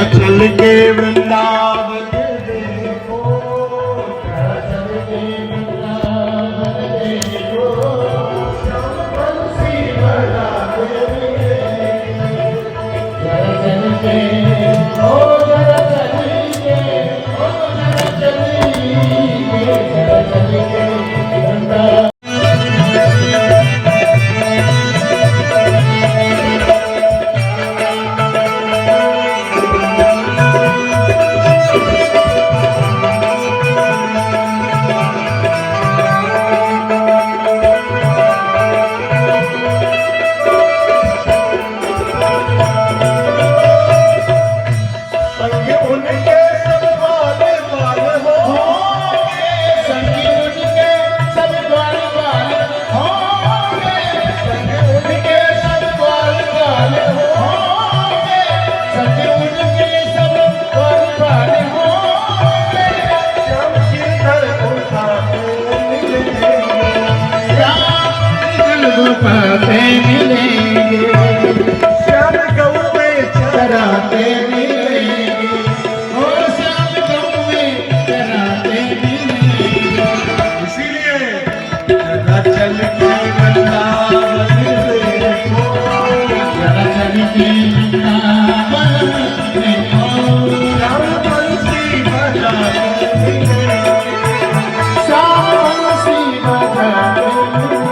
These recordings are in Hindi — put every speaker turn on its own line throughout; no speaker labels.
चल के वृंदावन देखो,
चल के वृंदावन देखो, बंसी बजाते हुए। जरा चल के, ओ जरा चलिए, ओ जरा चलिए, जरा चल के वृंदावन। पाते मिलेंगे,
श्याम गऊ में
चराते मिलेंगे, और श्याम गऊ में चराते मिलेंगे।
इसीलिए जरा चल के वृंदावन देखो,
जरा चल के वृंदावन देखो,
श्याम बंसी बजाते मिलेंगे,
श्याम बंसी बजाते मिलेंगे।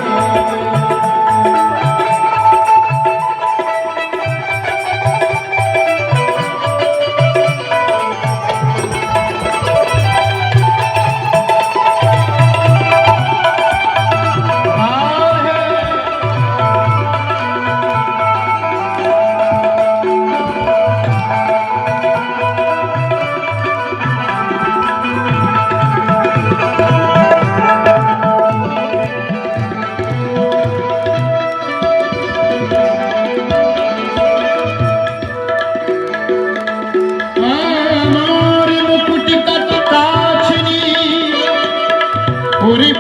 पूरी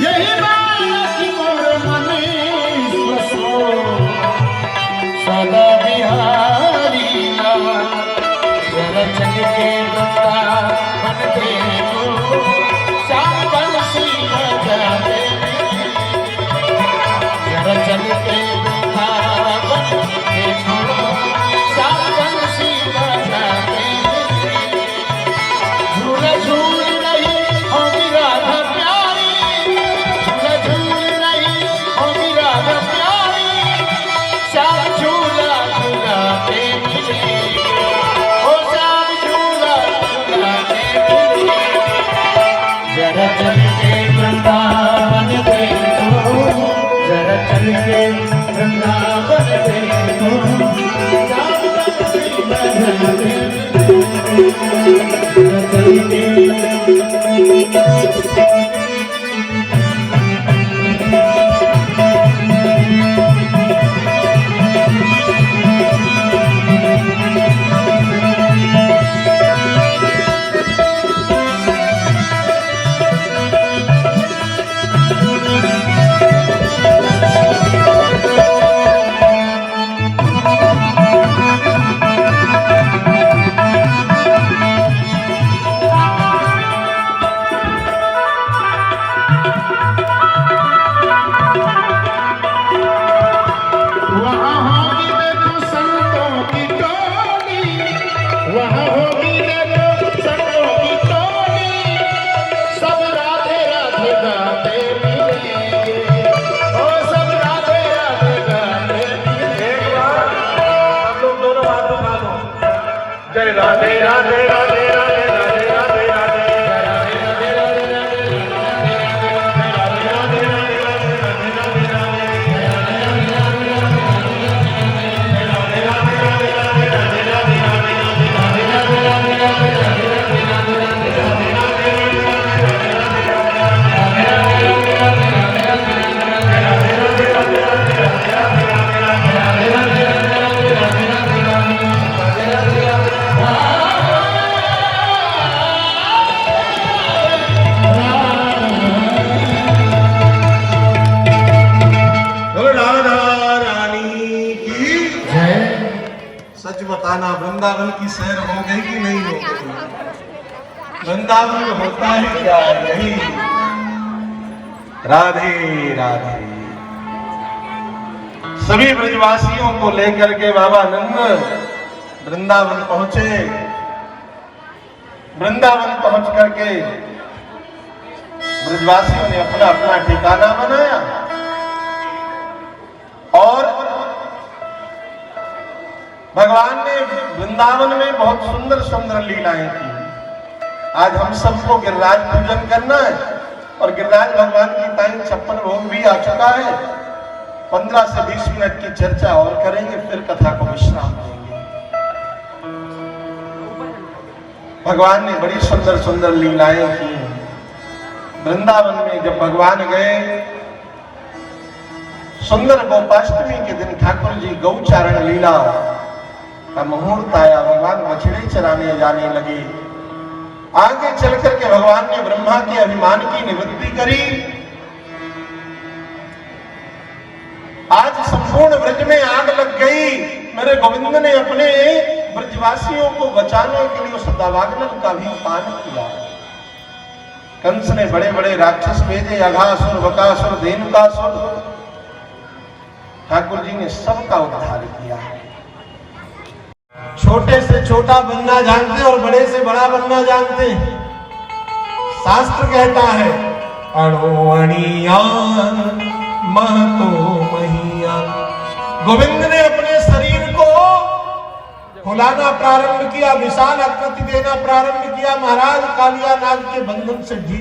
यही बात मोर मनीष बसो सदा बिहारी लाल। जरा चल के वृंदावन देखो, श्याम बंसी बजाते मिलेंगे। जरा चल के वृंदावन देखो, श्याम बंसी बजाते मिलेंगे। झूला झूल रही होगी राधा प्यारी, झूला झूल रही होगी राधा प्यारी, श्याम झूला झूलाते मिलेंगे, ओ श्याम झूला झूलाते मिलेंगे। जरा चल के वृंदावन देखो, जरा चल के वृंदावन देखो, श्याम बंसी बजाते मिलेंगे। जरा चल के वहाँ होगी देखो संतों की टोली, सब राधे राधे गाते मिलेंगे, ओ सब राधे राधे गाते मिलेंगे।
एक बार आप लोग दोनों हाथों उठा दो, जय राधे राधे राधे राधे राधे राधे राधे। सच बताना, वृंदावन की सैर हो गई कि नहीं हो गई? वृंदावन में होता है क्या? यही राधे राधे। सभी ब्रजवासियों को लेकर के बाबा नंद वृंदावन पहुंचे। वृंदावन पहुंच करके ब्रजवासियों ने अपना अपना ठिकाना बनाया और भगवान ने वृंदावन में बहुत सुंदर सुंदर लीलाएं की। आज हम सबको गिरिराज पूजन करना है और गिरिराज भगवान की टाइम 56 भोग भी आ चुका है। 15 से 20 मिनट की चर्चा और करेंगे, फिर कथा को विश्राम देंगे। भगवान ने बड़ी सुंदर सुंदर लीलाएं की। वृंदावन में जब भगवान गए, सुंदर गोपाष्टमी के दिन ठाकुर जी गौचारण लीला का मुहूर्त आया। भगवान बछड़े चराने जाने लगे। आगे चल करके भगवान ने ब्रह्मा के अभिमान की निवृत्ति करी। आज संपूर्ण ब्रज में आग लग गई। मेरे गोविंद ने अपने ब्रजवासियों को बचाने के लिए उस दावाग्नि का भी पान किया। कंस ने बड़े बड़े राक्षस भेजे, अघासुर, बकासुर, धेनुकासुर। ठाकुर जी ने सबका उद्धार किया। छोटे से छोटा बनना जानते और बड़े से बड़ा बनना जानते। शास्त्र कहता है अणोअणियान महतो महियान। गोविंद ने अपने शरीर को फुलाना प्रारंभ किया, विशाल आकृति देना प्रारंभ किया। महाराज कालिया नाग के बंधन से ढील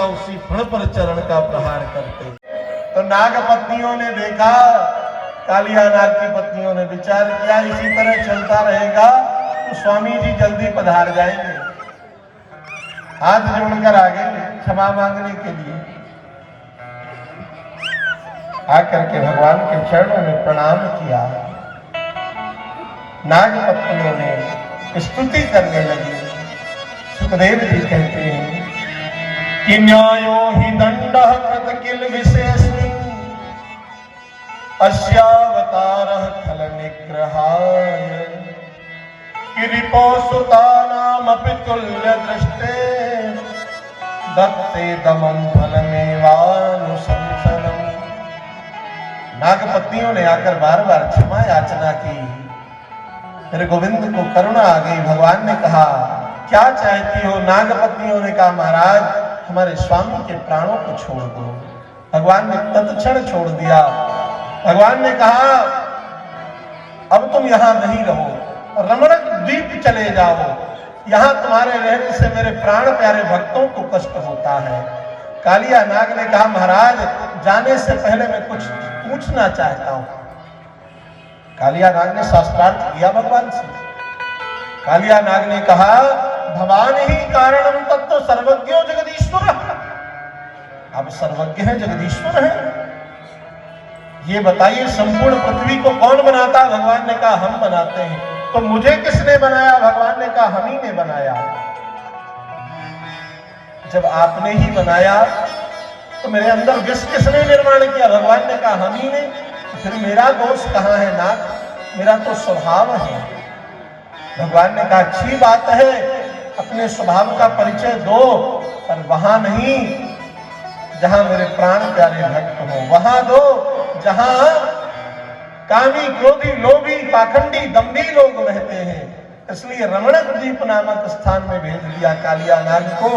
उसी फण पर चरण का प्रहार करते। तो नाग पत्नियों ने देखा, कालिया नाग की पत्नियों ने विचार किया इसी तरह चलता रहेगा तो स्वामी जी जल्दी पधार जाएंगे। हाथ जोड़कर आ गए क्षमा मांगने के लिए। आकर के भगवान के चरणों में प्रणाम किया। नाग पत्नियों ने स्तुति करने लगी। सुखदेव जी कहते हैं कि न्यायो हि दंडः कृत किल विशेषिणी अस्यावतारः खल निग्रहाय किरिपो सुतानामपि तुल्य दृष्टे दत्ते दमं फलमेवानुशंसनम्। नागपत्नियों ने आकर बार बार क्षमा याचना की। फिर गोविंद को करुणा आ गई। भगवान ने कहा क्या चाहती हो? नागपत्नियों ने कहा महाराज हमारे स्वामी के प्राणों को छोड़ दो। भगवान ने तत्क्षण छोड़ दिया। भगवान ने कहा अब तुम यहां नहीं रहो, रमणक द्वीप चले जाओ। यहां तुम्हारे रहने से मेरे प्राण प्यारे भक्तों को कष्ट होता है। कालिया नाग ने कहा महाराज जाने से पहले मैं कुछ पूछना चाहता हूं। कालिया नाग ने शास्त्रार्थ किया भगवान से। कालिया नाग ने कहा भवान ही कारणम तत्व सर्वज्ञो जगदीश्वर। अब सर्वज्ञ है, जगदीश्वर है। ये बताइए संपूर्ण पृथ्वी को कौन बनाता है? भगवान ने कहा हम बनाते हैं। तो मुझे किसने बनाया? भगवान ने कहा हम ही ने बनाया। जब आपने ही बनाया तो मेरे अंदर विष किसने निर्माण किया? भगवान ने कहा हम ही ने। फिर मेरा दोष कहाँ है नाथ, मेरा तो स्वभाव है। भगवान ने कहा अच्छी बात है, अपने स्वभाव का परिचय दो, पर वहां नहीं जहां मेरे प्राण प्यारे भक्त हो, वहां दो जहां कामी क्रोधी लोभी पाखंडी दंभी लोग रहते हैं। इसलिए रमणक द्वीप नामक स्थान में भेज दिया कालिया नाग को,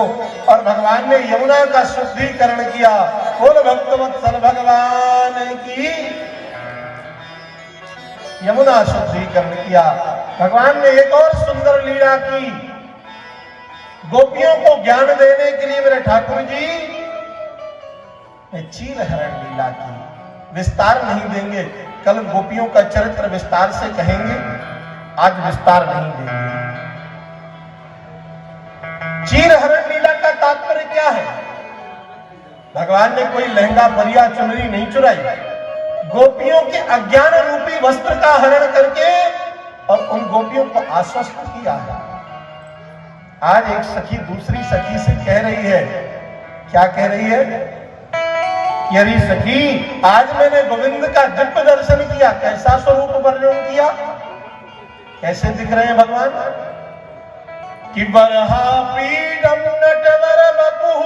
और भगवान ने यमुना का शुद्धिकरण किया। बोल भक्तवत्सल भगवान की, यमुना शुद्धिकरण किया। भगवान ने एक और सुंदर लीला की, गोपियों को ज्ञान देने के लिए मेरे ठाकुर जी ने चीरहरण लीला की। विस्तार नहीं देंगे, कल गोपियों का चरित्र विस्तार से कहेंगे, आज विस्तार नहीं देंगे। चीरहरण लीला का तात्पर्य क्या है? भगवान ने कोई लहंगा परिया चुनरी नहीं चुराई, गोपियों के अज्ञान रूपी वस्त्र का हरण करके और उन गोपियों को आश्वस्त किया है। आज एक सखी दूसरी सखी से कह रही है, क्या कह रही है? यदि सखी आज मैंने गोविंद का दिव्य दर्शन किया, कैसा स्वरूप वर्णन किया, कैसे दिख रहे हैं भगवान? कि बरहा पीडम नटवर बपुः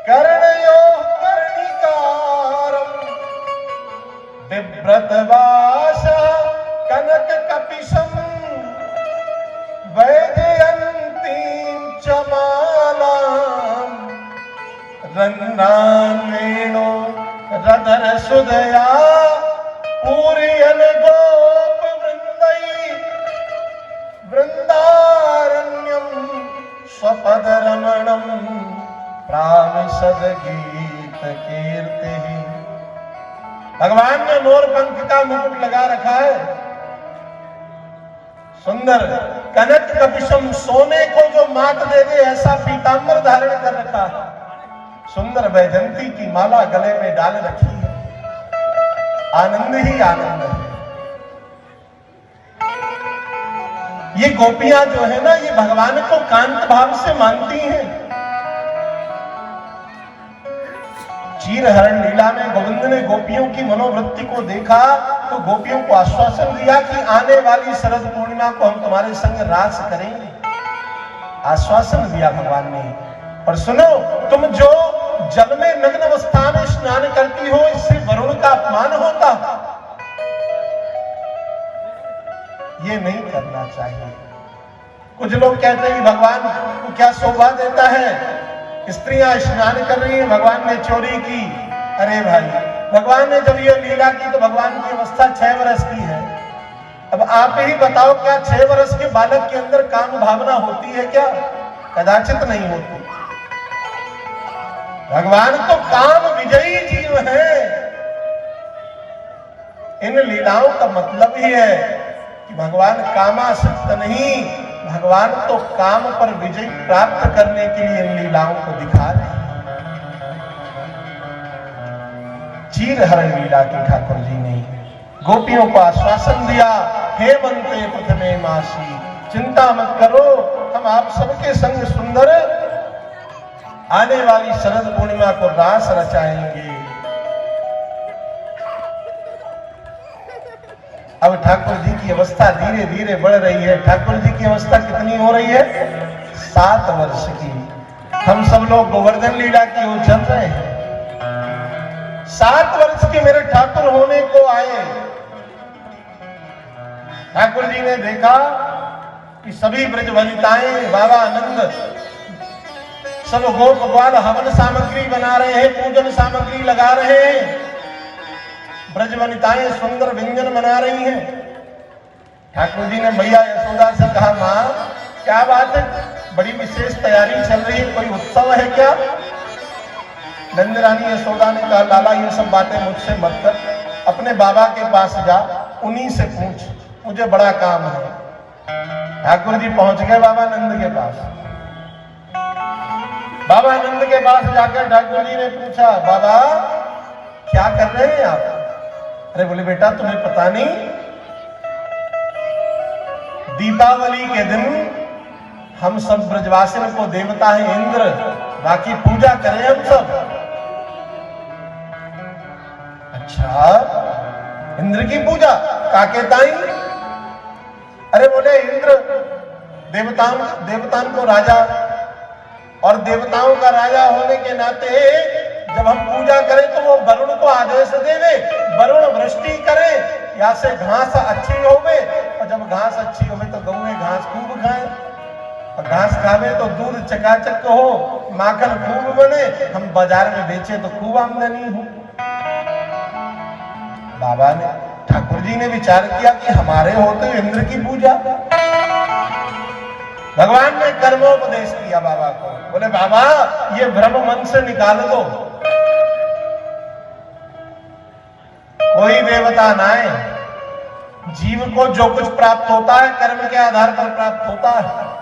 कर्णयो कर्णिकारम बिभ्रतवास कनक कपिशम वैजयंतीं चमालां रन्नान्वेणो रदर सुदया पूरियन गोप वृंदै वृंदारण्यम स्वपद रमणम प्राविशद गीत कीर्ति। भगवान ने मोर पंख का मुकुट लगा रखा है, सुंदर कनक कपिशम, सोने को जो मात दे दे ऐसा पीतांबर धारण कर रखा है, सुंदर वैजंती की माला गले में डाल रखी है, आनंद ही आनंद है। ये गोपियां जो है ना, ये भगवान को कांत भाव से मानती हैं। चीरहरण लीला में गोविंद ने गोपियों की मनोवृत्ति को देखा तो गोपियों को आश्वासन दिया कि आने वाली शरद पूर्णिमा को हम तुम्हारे संग रास करेंगे। आश्वासन दिया भगवान ने। पर सुनो, तुम जो जल में नग्न अवस्था में स्नान करती हो, इससे वरुण का अपमान होता, ये नहीं करना चाहिए। कुछ लोग कहते हैं भगवान को क्या शोभा देता है, स्त्रियां स्नान कर रही हैं, भगवान ने चोरी की। अरे भाई, भगवान ने जब ये लीला की तो भगवान की अवस्था 6 वर्ष की है। अब आप ही बताओ, क्या 6 वर्ष के बालक के अंदर काम भावना होती है क्या? कदाचित नहीं होती। भगवान तो काम विजयी जीव है। इन लीलाओं का मतलब ही है कि भगवान कामासक्त नहीं, भगवान तो काम पर विजय प्राप्त करने के लिए इन लीलाओं को दिखा रहे हैं। चीरहरण लीला की ठाकुर जी ने गोपियों को आश्वासन दिया, हे बनते प्रथमे मासी, चिंता मत करो, हम आप सबके संग सुंदर आने वाली शरद पूर्णिमा को रास रचाएंगे। अब ठाकुर जी की अवस्था धीरे धीरे बढ़ रही है। ठाकुर जी की अवस्था कितनी हो रही है? 7 वर्ष की। हम सब लोग गोवर्धन लीला की ओर चल रहे हैं। 7 वर्ष के मेरे ठाकुर होने को आए। ठाकुर जी ने देखा कि सभी ब्रज वनिताएं, बाबा आनंद, सब गोप ग्वाल हवन सामग्री बना रहे हैं, पूजन सामग्री लगा रहे हैं। ब्रज वनिताएं सुंदर व्यंजन बना रही हैं। ठाकुर जी ने मैया यशोदा से कहा, माँ क्या बात है, बड़ी विशेष तैयारी चल रही है, कोई उत्सव है क्या? नंद रानी यशोदा ने कहा, लाला ये सब बातें मुझसे मत कर, अपने बाबा के पास जा, उन्हीं से पूछ, मुझे बड़ा काम है। ठाकुर जी पहुंच गए बाबा नंद के पास। बाबा नंद के पास जाकर ठाकुर जी ने पूछा, बाबा क्या कर रहे हैं आप? अरे बोले, बेटा तुम्हें पता नहीं, दीपावली के दिन हम सब ब्रजवासियों को देवता है इंद्र, बाकी पूजा करें हम सब। अच्छा, इंद्र की पूजा काके ताई? अरे बोले इंद्र देवताओं को राजा, और देवताओं का राजा होने के नाते जब हम पूजा करें तो वो वरुण को आदेश देवे, वरुण वृष्टि करे, या से घास अच्छी होवे, और जब घास अच्छी होवे तो गौएं घास खूब खाएं, और घास खावे तो दूध चकाचक हो, माखन खूब बने, हम बाजार में बेचे तो खूब आमदनी हो। बाबा ने, ठाकुर जी ने विचार किया कि हमारे होते इंद्र की पूजा। भगवान ने कर्मोपदेश किया बाबा को, बोले बाबा ये भ्रम मन से निकाल दो, कोई देवता ना है, जीव को जो कुछ प्राप्त होता है कर्म के आधार पर प्राप्त होता है।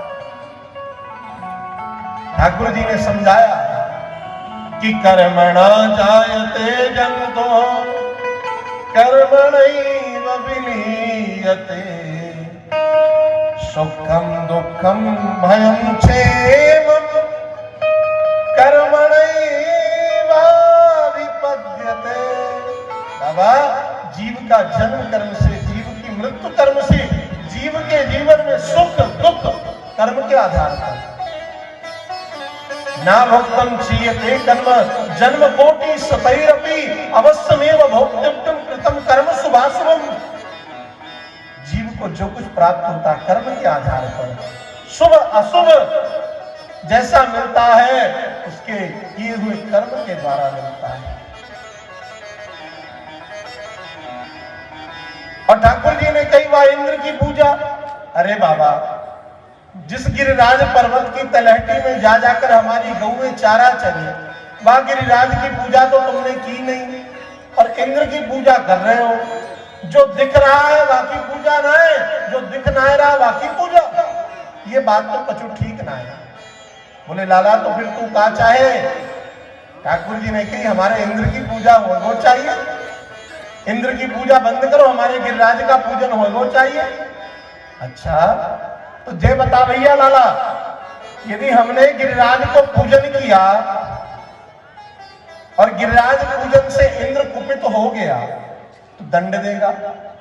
ठाकुर जी ने समझाया कि कर्मणा जायते जंतो कर्मणैव विलीयते, सुखम दुखम भयम क्षेमम कर्मणैव विपद्यते। बाबा जीव का जन्म कर्म से, जीव की मृत्यु कर्म से, जीव के जीवन में सुख दुख कर्म के आधार पर। ना भोक्तम चीयते कर्म जन्म कोटि सतैरपि अवश्यमेव भोक्तव्यम कृतम कर्म शुभाशुभम। जीव को जो कुछ प्राप्त होता है कर्म के आधार पर, शुभ अशुभ जैसा मिलता है उसके किए हुए कर्म के द्वारा मिलता है। और ठाकुर जी ने कही वह इंद्र की पूजा, अरे बाबा जिस गिरिराज पर्वत की तलहटी में जा जाकर हमारी गौएं चारा चरी, वहां गिरिराज की पूजा तो तुमने की नहीं, और इंद्र की पूजा कर रहे हो। जो दिख रहा है बाकी पूजा ना है, जो दिख ना रहा बाकी पूजा, ये बात तो कछु ठीक ना है। बोले लाला तो फिर तू क्या चाहे? ठाकुर जी ने कही हमारे इंद्र की पूजा हो वो चाहिए, इंद्र की पूजा बंद करो, हमारे गिरिराज का पूजन हो वो चाहिए। अच्छा तो जे बता भैया लाला, यदि हमने गिरिराज को पूजन किया और गिरिराज पूजन से इंद्र कुपित हो गया तो दंड देगा,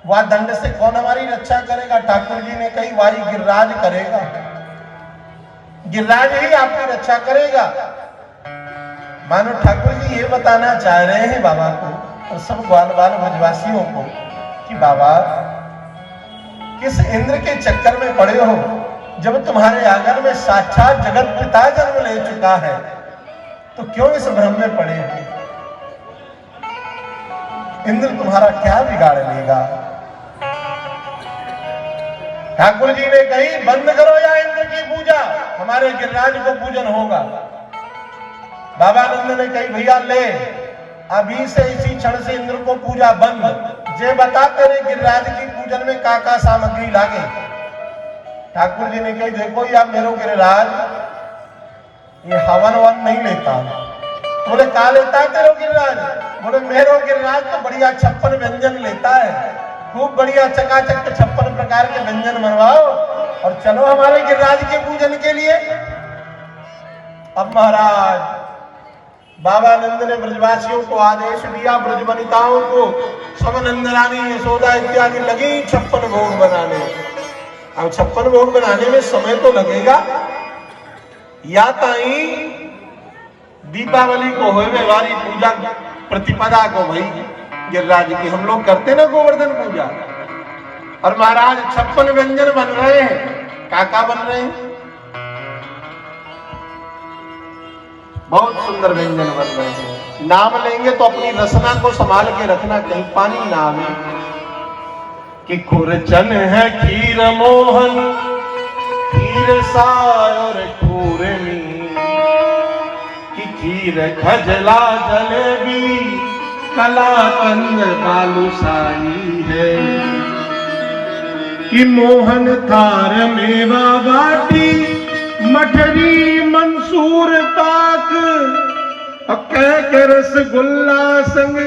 वह दंड से कौन हमारी रक्षा करेगा? ठाकुर जी ने कही वाही गिरिराज करेगा, गिरिराज ही आपकी रक्षा करेगा। मानो ठाकुर जी ये बताना चाह रहे हैं बाबा को और सब ग्वाल बाल ब्रजवासियों को कि बाबा किस इंद्र के चक्कर में पड़े हो? जब तुम्हारे आंगन में साक्षात जगत पिता जन्म ले चुका है तो क्यों इस भ्रम में पड़े हो? इंद्र तुम्हारा क्या बिगाड़ लेगा? ठाकुर जी ने कही बंद करो या इंद्र की पूजा, हमारे गिरिराज को पूजन होगा। बाबा नंद ने कही भैया ले, अभी से इसी क्षण से इंद्र को पूजा बंद। जे बता तेरे गिरिराज की पूजन में का सामग्री लागे? ठाकुर जी ने कही देखो या मेरो गिरिराज ये हवन वन नहीं लेता। बोले का लेता है तेरो गिरिराज? बोले मेरो गिरिराज तो बढ़िया 56 व्यंजन लेता है, खूब बढ़िया चकाचक 56 प्रकार के व्यंजन बनवाओ और चलो हमारे गिरिराज के पूजन के लिए। अब महाराज बाबा नंद ने ब्रजवासियों को आदेश दिया, ब्रजवनिताओं को, सब नंदरानी यशोदा इत्यादि लगी 56 भोग बनाने। अब 56 भोग बनाने में समय तो लगेगा, या ताई दीपावली को होवे वाली पूजा प्रतिपदा को भाई गिरिराज की हम लोग करते ना गोवर्धन पूजा, और महाराज 56 व्यंजन बन रहे हैं। काका बन रहे हैं, बहुत सुंदर व्यंजन बन रहे हैं। नाम लेंगे तो अपनी रसना को संभाल के रखना, कहीं पानी ना आवे। कि खुरचन है खीर मोहन, खीर साय और खूरनी, कि खीर खजला जलेबी, कलाकंद बालूशाही है। कि मोहन थार मेवा बाटी, मठरी मंसूर पाक, कह के रसगुल्ला संग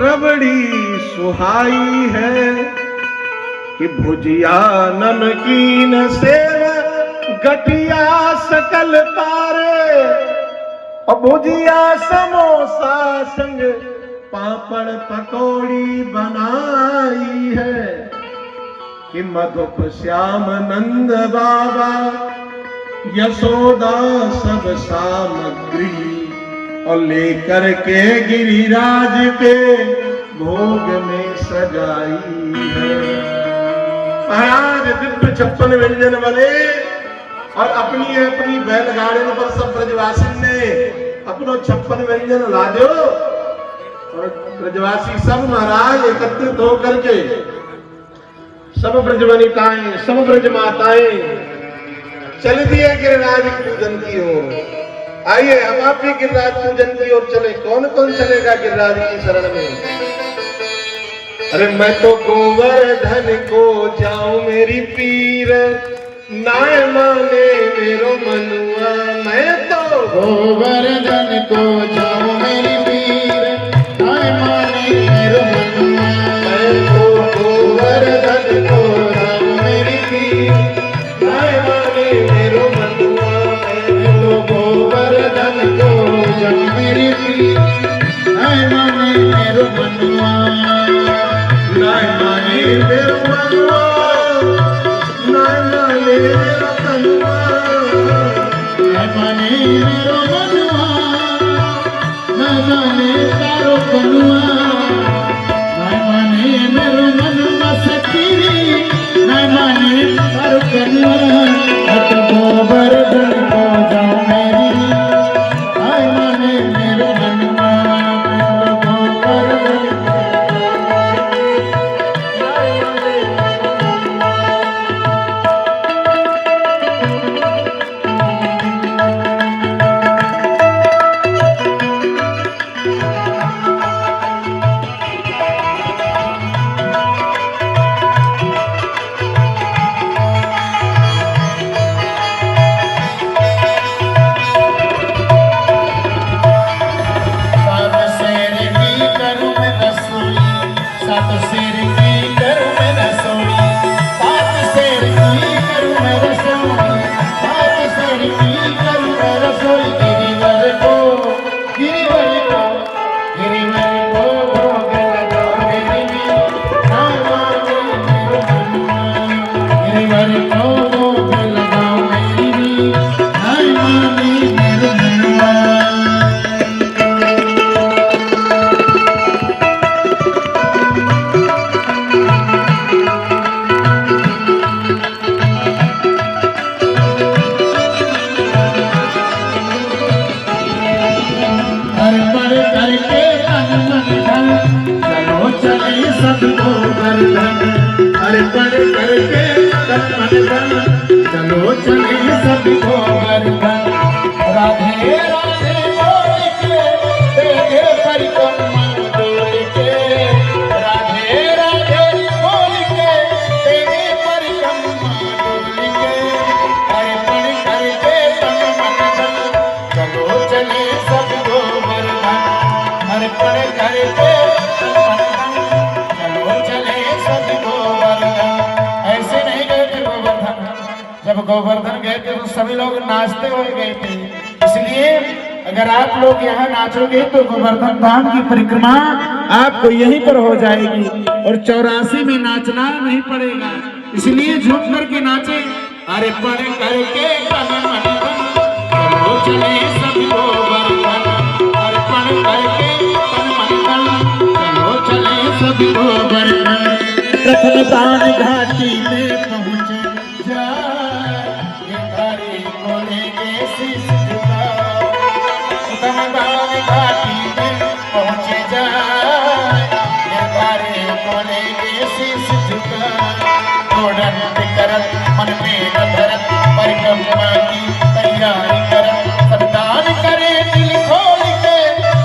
रबड़ी सुहाई है। कि भुजिया नमकीन सेव गठिया सकल तारे, और भुजिया समोसा संग पापड़ पकौड़ी बनाई है कि मधुप श्याम नंद बाबा यशोदा सब सामग्री और लेकर के गिरिराज पे भोग में सजाई है। महाराज दिव्य 56 व्यंजन बने और अपनी अपनी बैलगाड़ियों पर सब ब्रजवासी ने अपनो 56 व्यंजन ला दो और ब्रजवासी सब महाराज एकत्रित होकर के सब ब्रजवनिताएं सब ब्रज माताएं चल दिए गिरिराज पूजन की ओर। आइए हम आप भी गिरिराज पूजन की ओर चले। कौन कौन चलेगा गिरिराज की शरण में? अरे मैं तो गोवर्धन को जाऊं मेरी पीर नाय माने मेरो मनुआ। मैं तो
गोवर्धन को जाऊं मेरी पीर नाय माने मेरो मनुआ।
मैं तो गोवर्धन को जाऊं मेरी पीर नाय माने मेरो मनुआ।
मैं तो गोवर्धन को जाऊं मेरी पीर नाय माने मेरो मनुआ।
नाय माने मेरो मनुआ, नाय माने मेरो तनुआ।
नाय माने मेरो मनुआ, नाय माने तारो कनुआ। नाय माने मेरो मनुआ सखी, नाय माने तारो कनुआ। हट गोवर्धन को जाऊं मेरी, नाय माने मेरो मनुआ। मैं तो गोवर्धन अर्पण करके तन मन धन चलो चले सब गोवर्धन। राधे राधे बोल के तेरे परिक्रमा डोल के। राधे राधे बोल के तेरे परिक्रमा डोल के। अर्पण करके तन मन धन चलो चले सब गोवर्धन। अर्पण करके तन मन धन चलो चले सब गोवर्धन। ऐसे नहीं गए थे गोवर्धन, जब गोवर्धन गए थे तो सभी लोग नाचते हुए गए थे। इसलिए अगर आप लोग यहाँ नाचोगे तो गोवर्धन धाम की परिक्रमा आपको यहीं पर हो जाएगी और 84 में नाचना नहीं पड़ेगा। इसलिए झूम करके नाचे। अरे पढ़ करके तन मन धन चलो चले सब गोवर्धन। अर्पण करके तन मन धन चलो चले सब गोवर्धन। प्रथम दान घाटी में पहुँचे जाए बोलेंगे शीश झुका। प्रथम दान घाटी में पहुँचे जाए बोलेंगे शीश झुका। घोड़न करत मन में न धरत परिक्रमा की तैयारी करत। सब दान करे दिल खोल के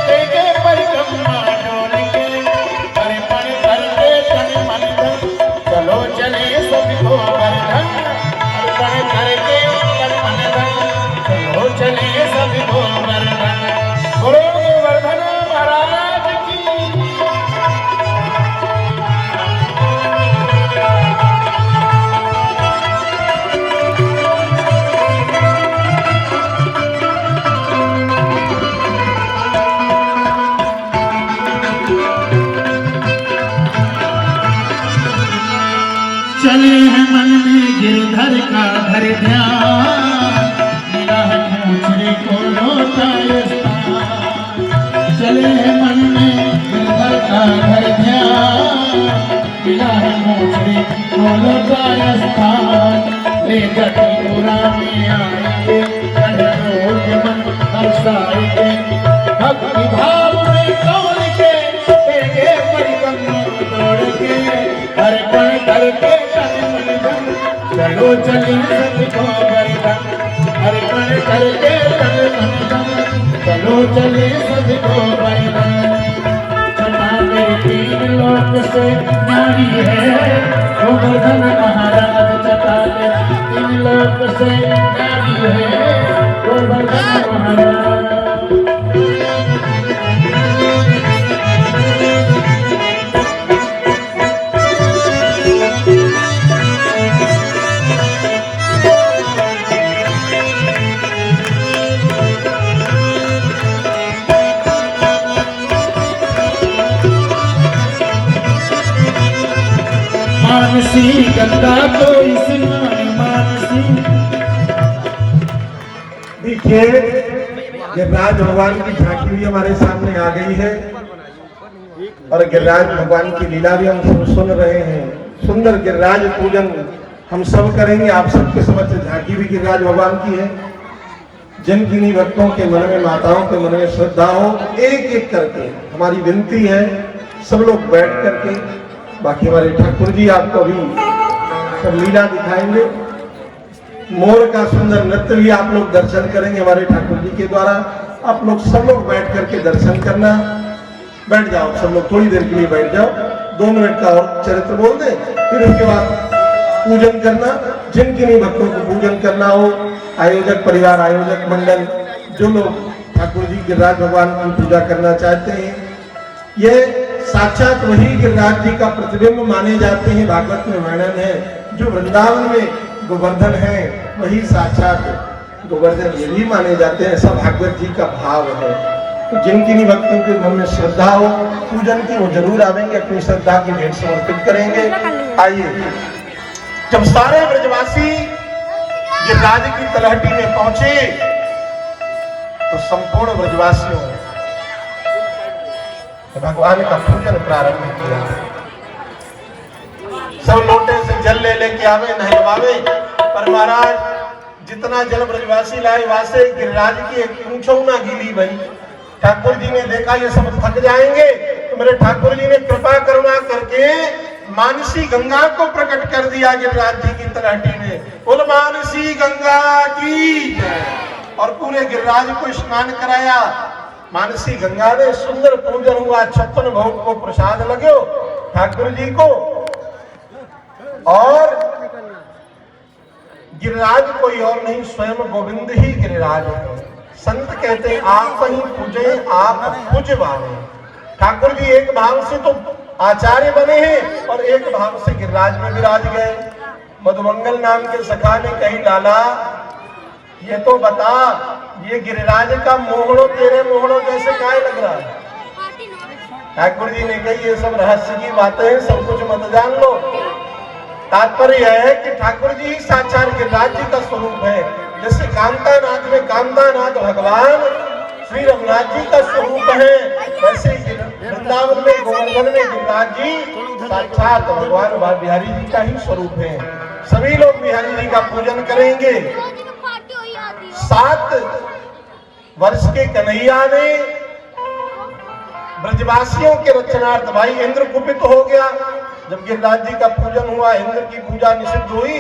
देंगे परिक्रमा डोल के। अर्पण करके तन मन धन चलो चले सब गोवर्धन। गिरधर का धर ध्यान, मिला है पूछने को लौटा स्थान। चले मन में गिरधर का धर ध्यान, मिला है पूछने को लौटा स्थान। ले जटपुरा में आएंगे रोज मन हर्षाएंगे, भक्ति भाव में कौन के तेरे परिक्रम तोड़ के अर्पण करके चलो चली सबको बरदन, अर्पण करके चलो चले सबको बरदन। छठा में 3 लोक से नारी है गोवर्धन महाराज, छठा में 3 लोक से नारी है गोवर्धन महाराज। मानसी गंगा को स्नान मानसी।
देखिए गिरिराज भगवान की झांकी भी हमारे सामने आ गई है और गिरिराज भगवान की लीला भी हम सुन रहे हैं। सुंदर गिरिराज पूजन हम सब करेंगे। आप सबके समक्ष झांकी भी गिरिराज भगवान की है। जिन किन्हीं भक्तों के मन में, माताओं के मन में श्रद्धा हो, एक एक करके हमारी विनती है सब लोग बैठ करके, बाकी हमारे ठाकुर जी आपको भी सब लीला दिखाएंगे। मोर का सुंदर नृत्य भी आप लोग दर्शन करेंगे हमारे ठाकुर जी के द्वारा। आप लोग सब लोग बैठ करके दर्शन करना। बैठ जाओ सब लोग, थोड़ी देर के लिए बैठ जाओ, 2 मिनट का और चरित्र बोल दे, फिर उसके बाद पूजन करना। जिन किन्हीं भक्तों को पूजन करना हो, आयोजक परिवार, आयोजक मंडल, जो लोग ठाकुर जी गिरिराज भगवान की पूजा करना चाहते हैं, ये साक्षात वही गिरिराज जी का प्रतिबिंब माने जाते हैं। भागवत में वर्णन है, जो वृंदावन में गोवर्धन है वही साक्षात गोवर्धन ये भी माने जाते हैं। ऐसा भागवत जी का भाव है। तो जिन किन्हीं भक्तों के मन में श्रद्धा हो पूजन की, वो जरूर आवेंगे, अपनी श्रद्धा की भेंट समर्पित करेंगे। आइए, जब सारे ब्रजवासी गिरिराज की तलहटी में पहुंचे तो संपूर्ण ब्रजवासियों ने भगवान का पूजन प्रारंभ किया। सब लोटे से जल ले लेके आवे, नहलवावे। पर महाराज जितना जल ब्रजवासी लाए वासे गिरिराज की एक पूंछो ना गीली भाई। ठाकुर जी ने देखा ये सब थक जाएंगे, तो मेरे ठाकुर जी ने कृपा करुणा करके मानसी गंगा को प्रकट कर दिया गिरिराज जी की तलहटी में। बोल मानसी गंगा की जय। और पूरे गिरिराज को स्नान कराया। मानसी गंगा ने सुंदर पूजन हुआ। 56 भोग को प्रसाद लगे ठाकुर जी को। और गिरिराज कोई और नहीं, स्वयं गोविंद ही गिरिराज है। संत कहते हैं आप ही पूजे आप पूजवाने। ठाकुर जी एक भाव से तो आचार्य बने हैं और एक भाव से गिरिराज में विराज गए। मधुमंगल नाम के सखा ने कही, लाला ये तो बता, ये गिरिराज का मोहड़ो तेरे मोहड़ो जैसे काय लग रहा है। ठाकुर जी ने कही ये सब रहस्य की बातें हैं, सब कुछ मत जान लो। तात्पर्य यह है कि ठाकुर जी ही साक्षात गिरिराज जी का स्वरूप है। जैसे कांतानाथ में कांतानाथ भगवान श्री रघुनाथ जी का स्वरूप है, वैसे वृंदावन में गोवर्धन में गिरिराज जी साक्षात भगवान बिहारी जी का ही स्वरूप है। सभी लोग बिहारी जी का पूजन करेंगे। 7 वर्ष के कन्हैया ने ब्रजवासियों के रक्षणार्थ, भाई इंद्र कुपित हो गया जब गिरिराज जी का पूजन हुआ। इंद्र की पूजा निषिद्ध हुई,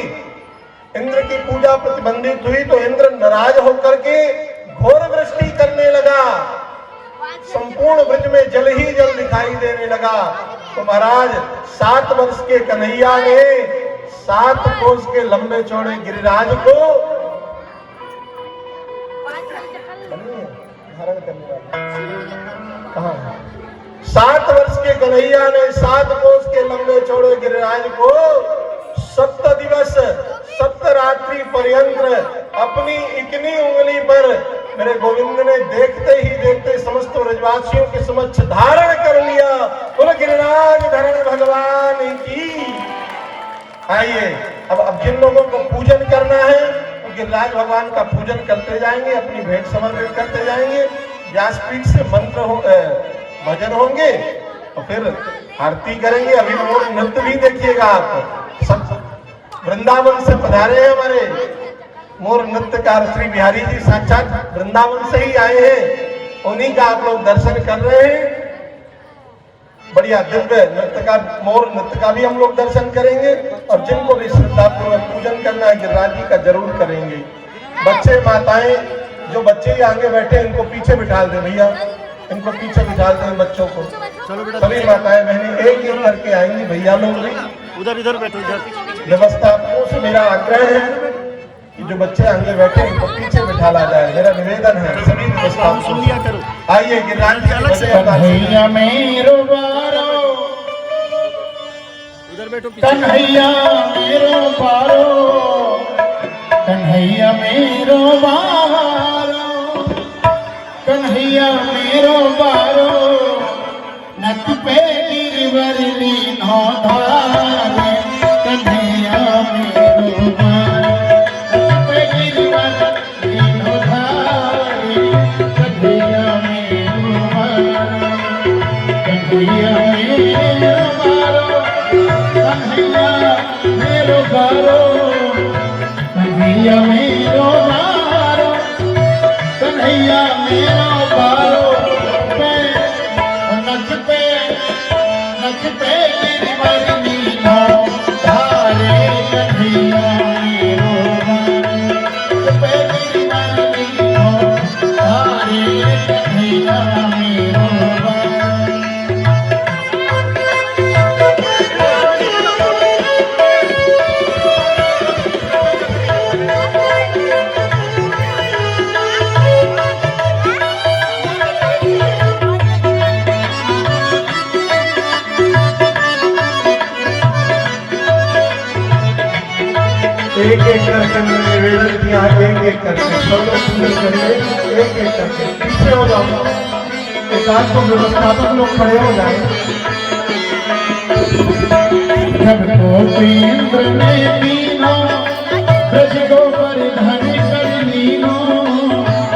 इंद्र की पूजा प्रतिबंधित हुई, तो इंद्र नाराज होकर के घोर वृष्टि करने लगा। संपूर्ण ब्रज में जल ही जल दिखाई देने लगा। तो महाराज 7 वर्ष के कन्हैया ने 7 कोस के लंबे चौड़े गिरिराज को धारण करने वाला कहाँ है? 7 वर्ष के कन्हैया ने 7 कोस के लंबे चौड़े गिरिराज को 7 दिवस 7 रात्रि पर्यंत अपनी इकनी उंगली पर मेरे गोविंद ने देखते ही देखते समस्त ब्रजवासियों के समक्ष धारण कर लिया। बोलो गिरिराज धरण भगवान की। आइए अब जिन लोगों को पूजन करना है वो गिरिराज भगवान का पूजन करते जाएंगे, अपनी भेंट समर्पित करते जाएंगे। व्यासपीठ से मंत्र भजन होंगे और फिर आरती करेंगे। अभी मोर नृत्य भी देखिएगा आप, सब वृंदावन से पधारे हैं हमारे मोर नृत्यकार श्री बिहारी जी, साक्षात वृंदावन से ही आए हैं, उन्हीं का आप लोग दर्शन कर रहे हैं। बढ़िया दिव्य नृत्य का, मोर नृत्य का भी हम लोग दर्शन करेंगे और जिनको भी श्रद्धापूर्वक पूजन करना है गिरिराज जी का जरूर करेंगे। बच्चे माताएं, जो बच्चे आगे बैठे इनको पीछे बिठा दें भैया, इनको पीछे बिठा दें बच्चों को। सभी माताएं बहनें एक एक करके आएंगी, भैया लोग भी
उधर इधर बैठो, इधर
व्यवस्थापकों से मेरा आग्रह है कि जो बच्चे आगे बैठे उनको पीछे बिठाला जाए, मेरा निवेदन है सभी व्यवस्थापकों
सुन लिया करो।
आइए गिरिराज जी की बजय
कन्हैया मेरो बारो,
उधर बैठो पीछे।
कन्हैया मेरो बारो, कन्हैया मेरो बारो, कन्हैया मेरो बारो, नथ पे गिरवर लीनो धारे, कन्हैया मेरो बारो, नथ पे गिरवर लीनो धारे, कन्हैया मेरो बारो, कन्हैया मेरो बारो, कन्हैया मेरो बारो, कन्हैया मेरो बारो, कन्हैया मेरो बारो, नच पे गिरवर लीनो धारे, कन्हैया मेरो बारो, नच पे गिरवर लीनो धारे, कन्हैया मेरो बारो।
एक एक करके निवेदन किया, एक एक करके सब लोग सुंदर करिए, एक एक करके पीछे हो जाओ, एकाध को व्यवस्थापक लोग खड़े हो जाए।
जब गोपीन्द्र ने कीनो ब्रज गोवर्धन कर लीनो,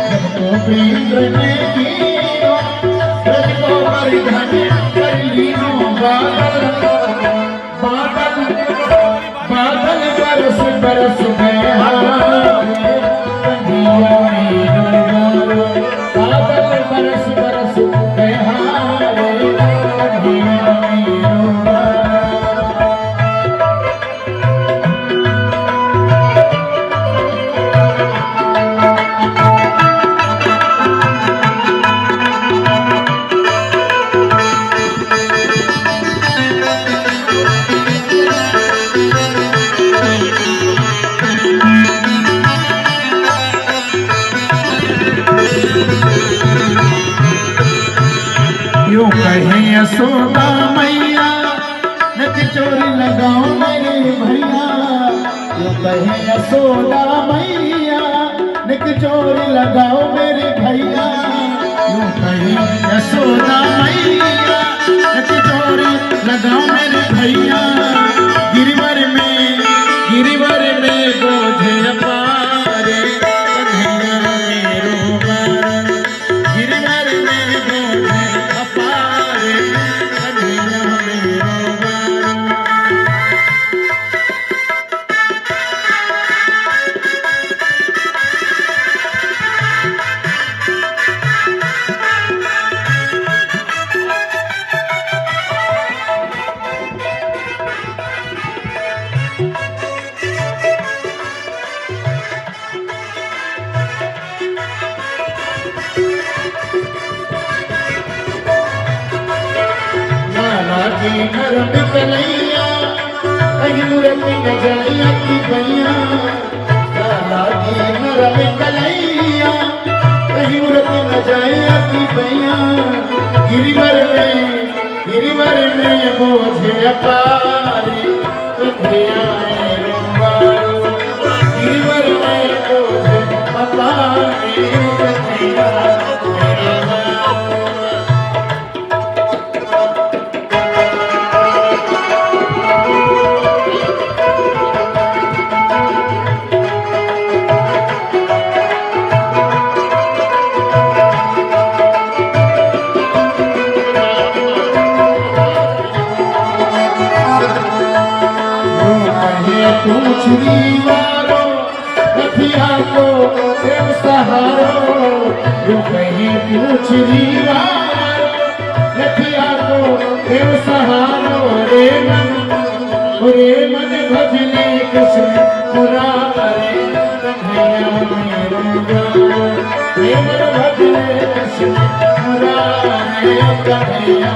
जब गोपीन्द्र ने कीनो ब्रज गोवर्धन कर लीनो, बादल बादल बादल बरस बरस गए हारे, कन्हैया मेरो बारो, बादल बरस बरस गए हारे, कन्हैया मेरो बारो। यूं कहे यशोदा मैया, नक चोरी लगाओ मेरे भैया, यूं कहे यशोदा मैया, नक चोरी लगाओ मेरे भैया, यूं कहे यशोदा मैया, नक चोरी लगाओ मेरे भैया, गिरिवर में बोझे अपारे, कन्हैया मेरो बारो, गिरिवर में बोझे अपारे, कन्हैया मेरो बारो। लागी घर निकलैया, कहीं मूरत न जाइया की भैया, लागी घर निकलैया, कहीं मूरत न जाइया की भैया, गिरिवर में बोझे अपारी, कन्हैया मेरो बारो, गिरिवर में बोझे अपारी, कन्हैया मेरो बारो। कहे पूछड़ी वारो रखिया को देव सहारो जो कहे पूछड़ी वारो रखिया को देव सहारो रे मन भजने कृष्ण मुरारे कन्हैया रे मन भजने कृष्ण मुरारे कन्हैया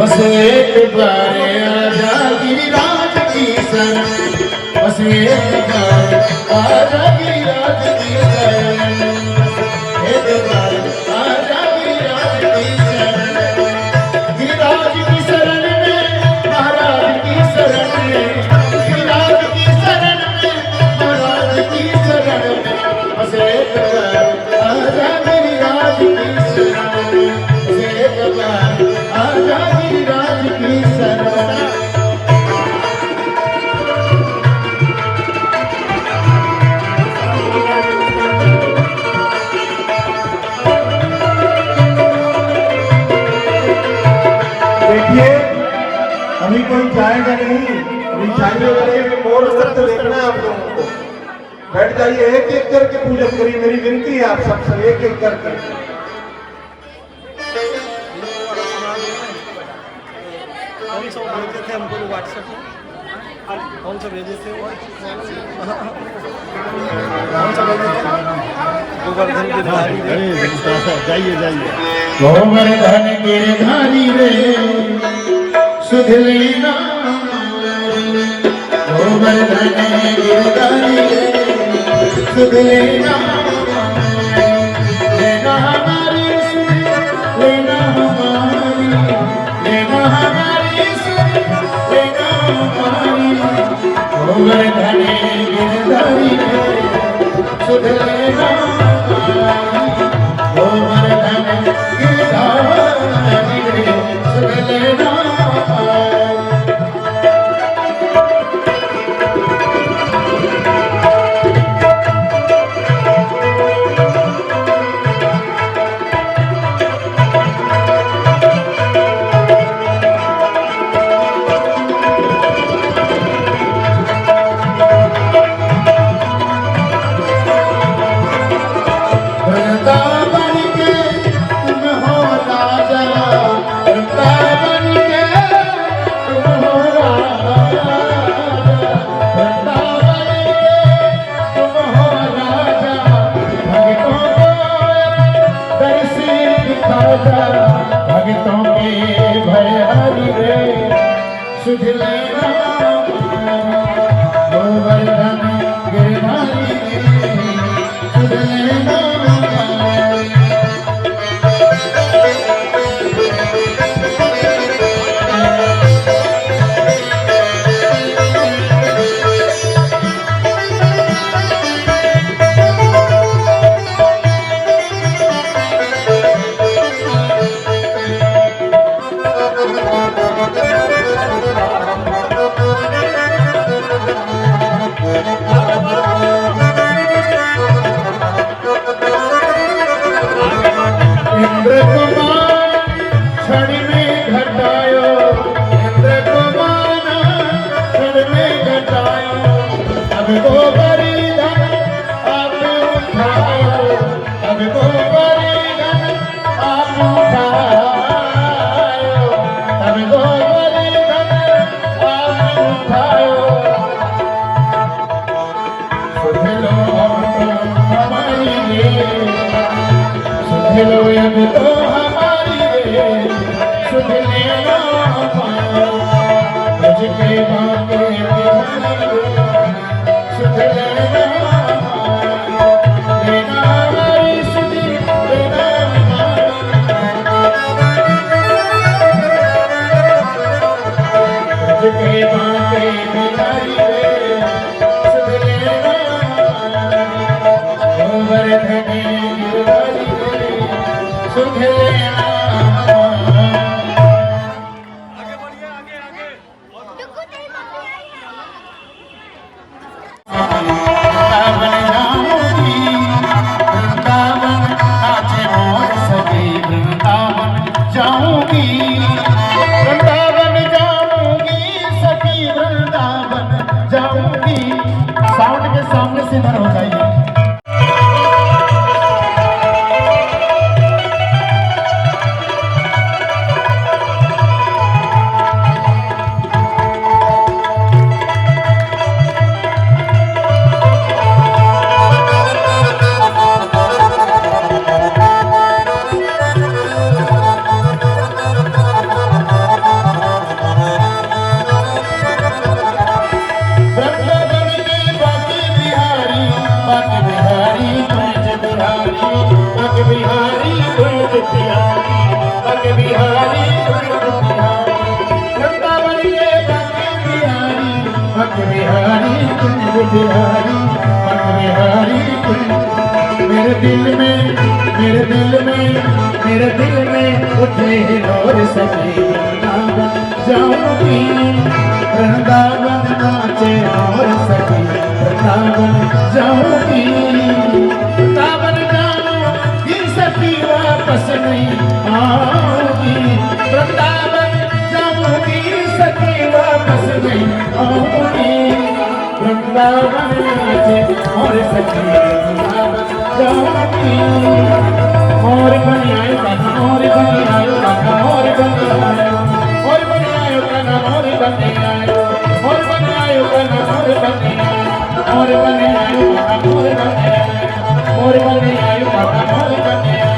बस एक बार आजा गिरिराज की शरण बस एक बार आजा गिरिराज की शरण एक बार आजा गिरिराज की शरण गिरिराज की शरण में महाराज की शरण में गिरिराज की शरण में महाराज की शरण में बस एक बार आजा गिरिराज की शरण में बस एक बार आजा गिरिराज की शरण
देखिए अभी कोई जाएगा नहीं, अभी जाइए करके मोर सत्य देखना है आप लोगों को। बैठ जाइए, एक एक करके पूजन करिए, मेरी विनती है आप सबसे एक एक करके।
कौन सा भेजे थे हमको व्हाट्सएप में? कौन सा भेजे थे? कौन सा भेजे थे? गोवर्धन गिरधारी। जाइए जाइए।
गोवर्धन गिरधारी रे सुध लेना गोवर्धन गिरधारी रे सुध लेना लेना हमारी सुध लेना हमारी लेना हमारी सुध लेना हमारी गोवर्धन गिरधारी रे सुध लेना गोवर्धन गिरधारी रे सुध लेना भगतों के भयहरि रे सुध लेना गोवर्धन गिरधारी रे सुध लेना इंद्र कुमार क्षण में घटायो इंद्र कुमार क्षण में घटायो अब गोवर्धन आप उठायो अब गोवर्धन आप उठायो अब गोवर्धन आप उठायो सुध लो हमारी सुध लो अब तो हमारी रे सुध लेना भज के बाके सुध लेना लेना हमारी सुध लेना बिहारी कुंज बिहारी पग बिहारी कुंज बिहारी वृंदावन के पग बिहारी पग बिहारी कुंज बिहारी पग बिहारी कुंज मेरे दिल में मेरे दिल में मेरे दिल में उठे और सके वृंदावन जाऊंगी वृंदावन नाचे और सके वृंदावन जाऊंगी वृंदावन जाऊंगी सखी वापस नहीं आऊंगी वृंदावन जाऊंगी सखी वापस नहीं आऊंगी वृंदावन नाचे और सखी वृंदावन जाऊंगी और बनी आयो काका और बनी आयो काका और बनी आयो और बनी आयो काका और बनी आयो और बनी आयो काका और बनी आयो और बनी आयो काका और बनी आयो और बनी आयो काका और बनी आयो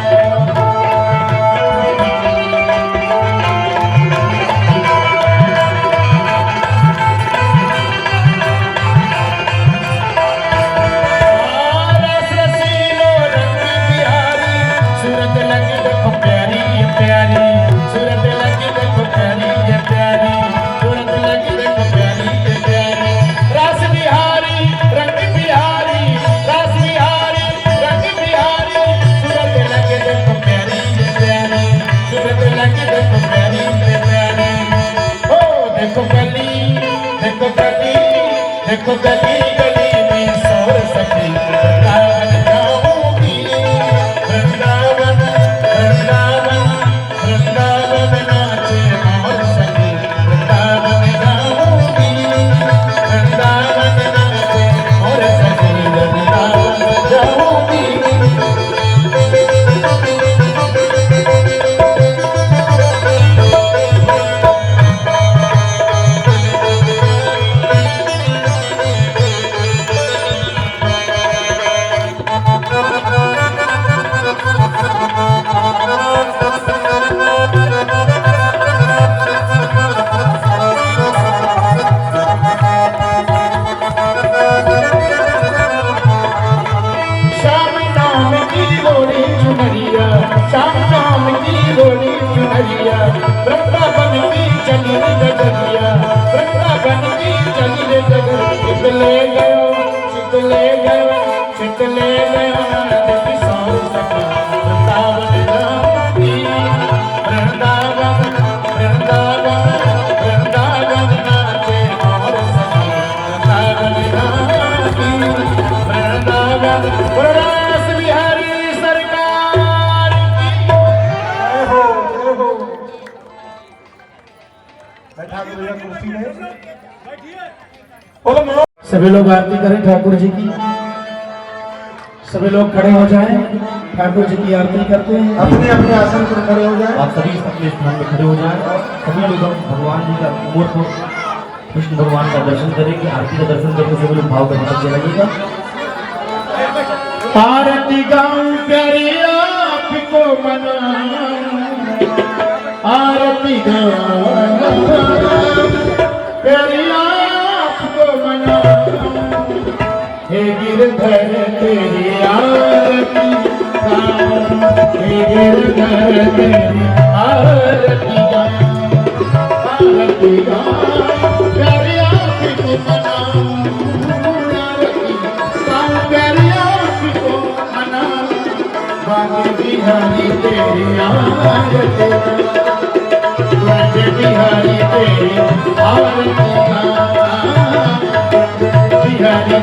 देखो गली गली में सोर सखी वृंदावन जाऊंगी वृंदावन वृंदावन वृंदावन नाचे और सखी वृंदावन जाऊंगी वृंदावन नाचे और सखी वृंदावन जाऊंगी वृंदावन की चली जगरिया वृंदावन की चली जगर चित ले गयो चित ले गयो चित ले गयो नंद किशोर सखी वृंदावन जाऊंगी वृंदावन वृंदावन वृंदावन नाचे और सखी वृंदावन जाऊंगी वृंदावन रास बिहारी सरकार की
बैठा के भैया कुर्सी में
सभी लोग आरती करें ठाकुर जी की सभी लोग खड़े हो जाएं ठाकुर जी की आरती करते हैं
अपने अपने आसन पर खड़े हो जाए
आप सभी अपने स्थान में खड़े हो जाएं सभी लोग भगवान जी का मूर्त कृष्ण भगवान का दर्शन करेंगे आरती का दर्शन करके सभी लोग भाव करने लग जाइएगा
आरती गाऊं प्यारी आपको मनाऊं आरती गाऊं प्यारी आपको मनाऊं हे गिरधर तेरी आरती गाऊं हे गिरधर तेरी आरती गाऊं प्यारी आपको मनाऊं आरती गाऊं प्यारी आपको मनाऊं बागे बिहारी तेरी आरती बागे बिहारी तेरी आरती बिहारी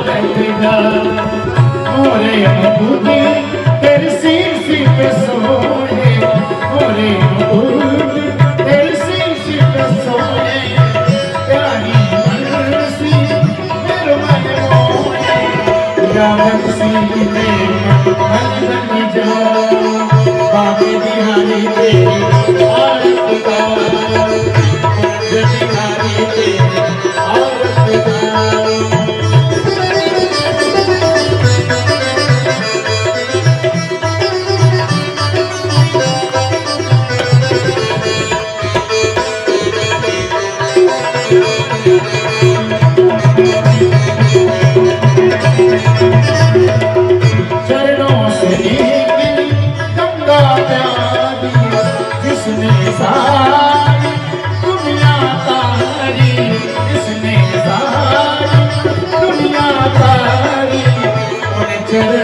तेरी आरती मोरे अनुभूति तेरी शीशी पे सोए मोरे अनुभूति तेरी शीशी पे सोए प्यारी मनसी मेरे मन मोए रावण सिंह मन बन जा बाबे बिहारी तेरी आरती बिहारी तेरी आरती चरणों से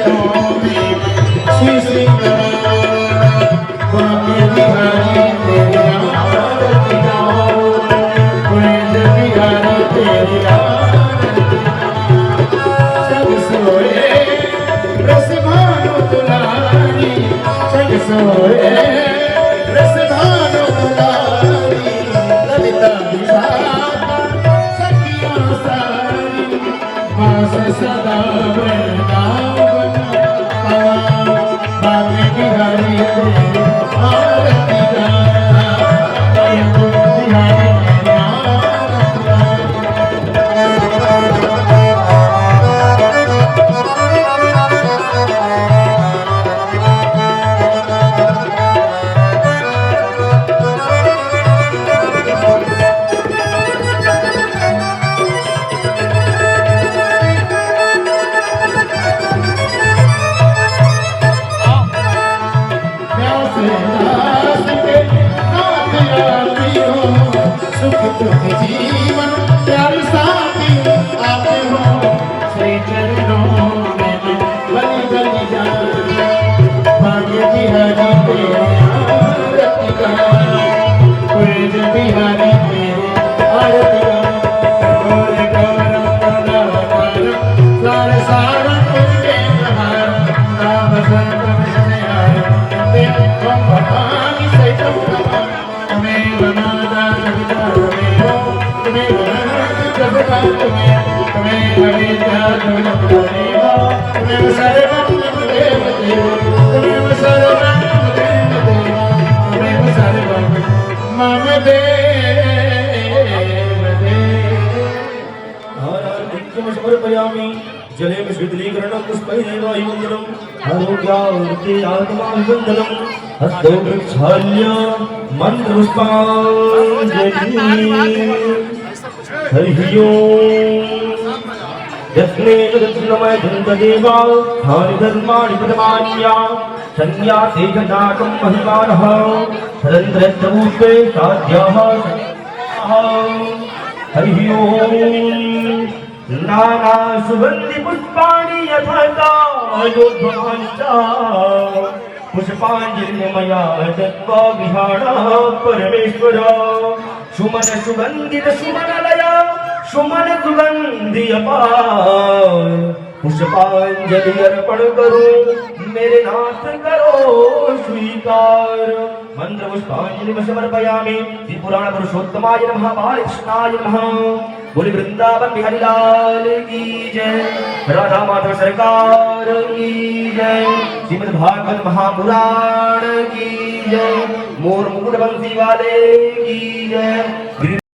चरणों में शीश नवाऊं बाके बिहारी तेरी आरती गाऊं ब्रज बिहारी तेरी आरती संग सोए रस भानु दुलारी संग सोए रस भानु दुलारी ललिता विशाखा सखियां सारी मास सदा वृंदावन बाके बिहारी तेरी आरती गाना बाके बिहारी तेरी आरती सुख दुख जीवन प्यार साथी आते हो श्री चरणों में बलि बलि जाना भाग्य बिहारी तेरे आरती गाना ब्रज बिहारी तेरे आरती गाना गौर गौरम करुणावतारम सार सारम तुझे प्रहार नाम संतम शरणयारम ते त्वं भवानि सहितं तमाम तमेव नादा कविता तमेव जगता तमेव विद्या तमेव सर्वं तमेव देव तमेव सर्वं तमेव देव तमेव सर्वं मम देव देव
आराधिक्यं समर्पयामि जलेन शीतलीकरणं पुष्पैरेव वायुमण्डलम् आरोग्यावृते आत्माभिवन्दनं हस्तौ प्रक्षाल्य मन्त्रपुष्पाञ्जलि हरिः ओम् यस्मेन दक्षिणमय धन्तदेवा हानि धर्माणि प्रथमान्या संज्ञाते जनाकं महिमानः सदन्त्रस्तभूष्पे साध्याः हरिः ओम् नाना सुगन्धि पुष्पाणि यथा योद्भवानि च पुष्पाञ्जलि मया दत्त्वा विहारः परमेश्वर सुमन सुगन्धित सुमनलय सुमन सुगन्धि अपार पुष्पांजलि अर्पण करो मेरे नाथ करो स्वीकार मंत्र पुष्पांजलि समर्पयामि श्री पुराण पुरुषोत्तमाय नमः बालकृष्णाय नमः बोले वृंदावन बिहारी लाल की जय राधा माधव सरकार की जय श्रीमद् भागवत महापुराण की जय मोर मुकुट बंसी वाले की जय।